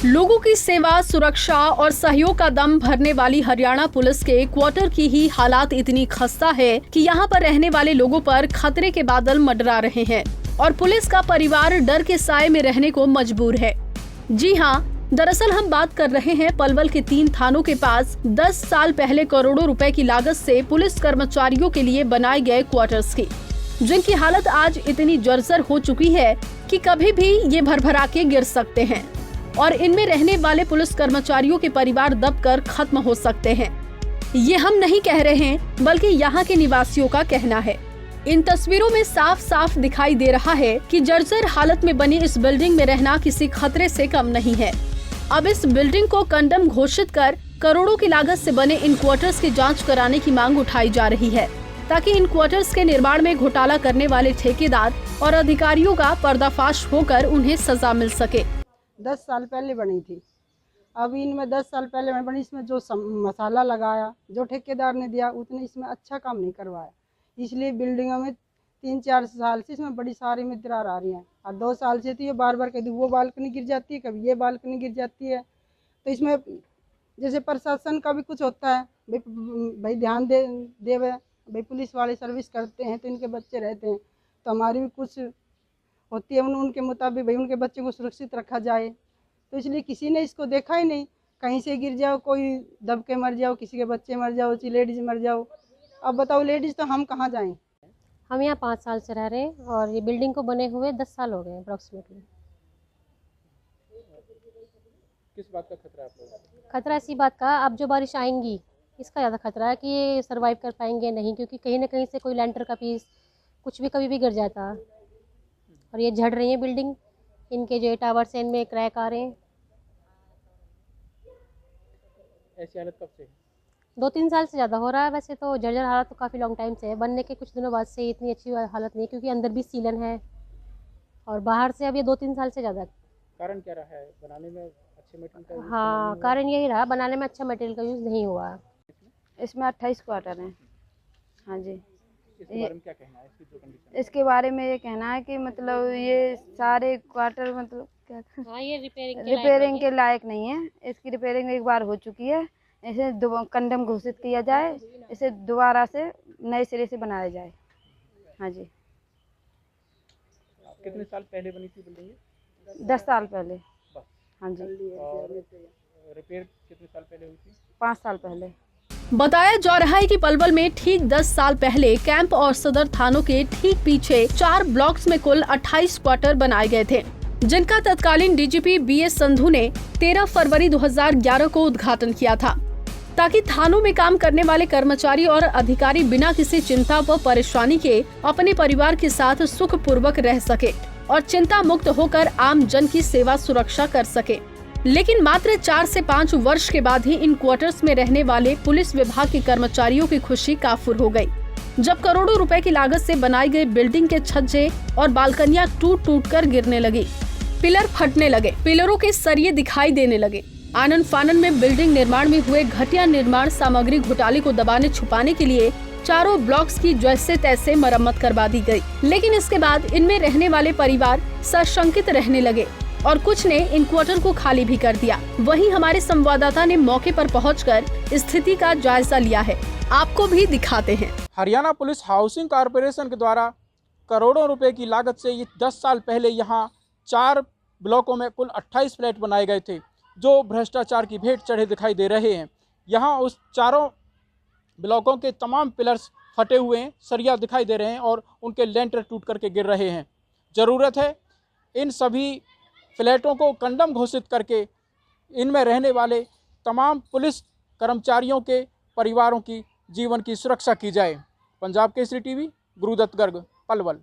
लोगों की सेवा, सुरक्षा और सहयोग का दम भरने वाली हरियाणा पुलिस के क्वार्टर की ही हालात इतनी खस्ता है कि यहाँ पर रहने वाले लोगों पर खतरे के बादल मंडरा रहे हैं और पुलिस का परिवार डर के साए में रहने को मजबूर है। जी हाँ, दरअसल हम बात कर रहे हैं पलवल के 3 थानों के पास 10 साल पहले करोड़ों रुपए की लागत से पुलिस कर्मचारियों के लिए बनाए गए क्वार्टर्स की, जिनकी हालत आज इतनी जर्जर हो चुकी है कि कभी भी ये भरभरा के गिर सकते हैं और इनमें रहने वाले पुलिस कर्मचारियों के परिवार दबकर खत्म हो सकते हैं। ये हम नहीं कह रहे हैं, बल्कि यहाँ के निवासियों का कहना है। इन तस्वीरों में साफ साफ दिखाई दे रहा है कि जर्जर हालत में बनी इस बिल्डिंग में रहना किसी खतरे से कम नहीं है। अब इस बिल्डिंग को कंडम घोषित कर करोड़ों की लागत से बने इन क्वार्टर्स की जांच कराने की मांग उठाई जा रही है, ताकि इन क्वार्टर्स के निर्माण में घोटाला करने वाले ठेकेदार और अधिकारियों का पर्दाफाश होकर उन्हें सजा मिल सके। 10 साल पहले बनी थी, अब इनमें 10 साल पहले बनी, इसमें जो मसाला लगाया, जो ठेकेदार ने दिया, उतने इसमें अच्छा काम नहीं करवाया। इसलिए बिल्डिंगों में 3-4 साल से इसमें बड़ी सारी में दरार आ रही है और 2 साल से तो ये बार बार कभी वो बालकनी गिर जाती है, कभी ये बालकनी गिर जाती है। तो इसमें जैसे प्रशासन का भी कुछ होता है, भाई ध्यान दे भाई पुलिस वाले सर्विस करते हैं तो इनके बच्चे रहते हैं, तो हमारी भी कुछ होती है उनके मुताबिक भाई उनके बच्चों को सुरक्षित रखा जाए। तो इसलिए किसी ने इसको देखा ही नहीं, कहीं से गिर जाओ, कोई दब के मर जाओ, किसी के बच्चे मर जाओ, लेडीज मर जाओ। अब बताओ लेडीज तो हम कहाँ जाएं? हम यहाँ 5 साल से रह रहे हैं और ये बिल्डिंग को बने हुए 10 साल हो गए अप्रॉक्सीमेटली। किस बात का खतरा है आप लोगों को? खतरा इसी बात का, अब जो बारिश आएंगी इसका ज़्यादा खतरा है कि ये सर्वाइव कर पाएंगे नहीं, क्योंकि कहीं ना कहीं से कोई लेंटर का पीस कुछ भी कभी भी गिर जाता। और ये झड़ रही है बिल्डिंग, इनके जो टावर्स हैं इनमें क्रैक आ रहे हैं। ऐसी हालत कब से है? 2-3 साल से ज़्यादा हो रहा है। वैसे तो जर्जर हालत तो काफ़ी लॉन्ग टाइम से है, बनने के कुछ दिनों बाद से इतनी अच्छी हालत नहीं है, क्योंकि अंदर भी सीलन है और बाहर से अब ये 2-3 साल से ज़्यादा। कारण क्या रहा है? बनाने में अच्छे मटेरियल का यूज़ हाँ, कारण यही रहा, बनाने में अच्छा मटेरियल का यूज़ नहीं हुआ। इसमें 28 क्वार्टर हैं। हाँ जी, इसके बारे में क्या कहना है? इसकी जो कंडीशन, इसके बारे में ये कहना है कि मतलब ये सारे क्वार्टर मतलब क्या, हाँ, ये रिपेयरिंग के लायक नहीं है। इसकी रिपेयरिंग एक बार हो चुकी है, इसे कंडम घोषित किया जाए, इसे दोबारा से नए सिरे से बनाया जाए। हाँ जी। कितने साल पहले बनी थी बिल्डिंग? 10 साल पहले। बस। हाँ जी। और रिपेयर कितने साल पहले हुई थी? 5 साल पहले। बताया जा रहा है कि पलवल में ठीक 10 साल पहले कैंप और सदर थानों के ठीक पीछे 4 ब्लॉक्स में कुल 28 क्वार्टर बनाए गए थे, जिनका तत्कालीन डीजीपी बीएस संधू ने 13 फरवरी 2011 को उद्घाटन किया था, ताकि थानों में काम करने वाले कर्मचारी और अधिकारी बिना किसी चिंता व परेशानी के अपने परिवार के साथ सुख पूर्वक रह सके और चिंता मुक्त होकर आम जन की सेवा सुरक्षा कर सके। लेकिन मात्र 4 से 5 वर्ष के बाद ही इन क्वार्टर्स में रहने वाले पुलिस विभाग के कर्मचारियों की खुशी काफुर हो गई, जब करोड़ों रुपए की लागत से बनाई गई बिल्डिंग के छज्जे और बालकनियां टूट कर गिरने लगी, पिलर फटने लगे, पिलरों के सरिये दिखाई देने लगे। आनन फानन में बिल्डिंग निर्माण में हुए घटिया निर्माण सामग्री घोटाले को दबाने छुपाने के लिए चारों ब्लॉक्स की जैसे तैसे मरम्मत करवा दी गई। लेकिन इसके बाद इनमें रहने वाले परिवार सशंकित रहने लगे और कुछ ने इन क्वार्टर को खाली भी कर दिया। वहीं हमारे संवाददाता ने मौके पर पहुंचकर स्थिति का जायजा लिया है, आपको भी दिखाते हैं। हरियाणा पुलिस हाउसिंग कॉरपोरेशन के द्वारा करोड़ों रुपए की लागत से ये 10 साल पहले यहाँ 4 ब्लॉकों में कुल 28 फ्लैट बनाए गए थे, जो भ्रष्टाचार की भेंट चढ़े दिखाई दे रहे हैं। यहाँ उस चारों ब्लॉकों के तमाम पिलर्स फटे हुए हैं, सरिया दिखाई दे रहे हैं और उनके लेंटर टूट करके गिर रहे हैं। ज़रूरत है इन सभी फ्लैटों को कंडम घोषित करके इनमें रहने वाले तमाम पुलिस कर्मचारियों के परिवारों की जीवन की सुरक्षा की जाए। पंजाब केसरी टीवी, गुरुदत्त गर्ग, पलवल।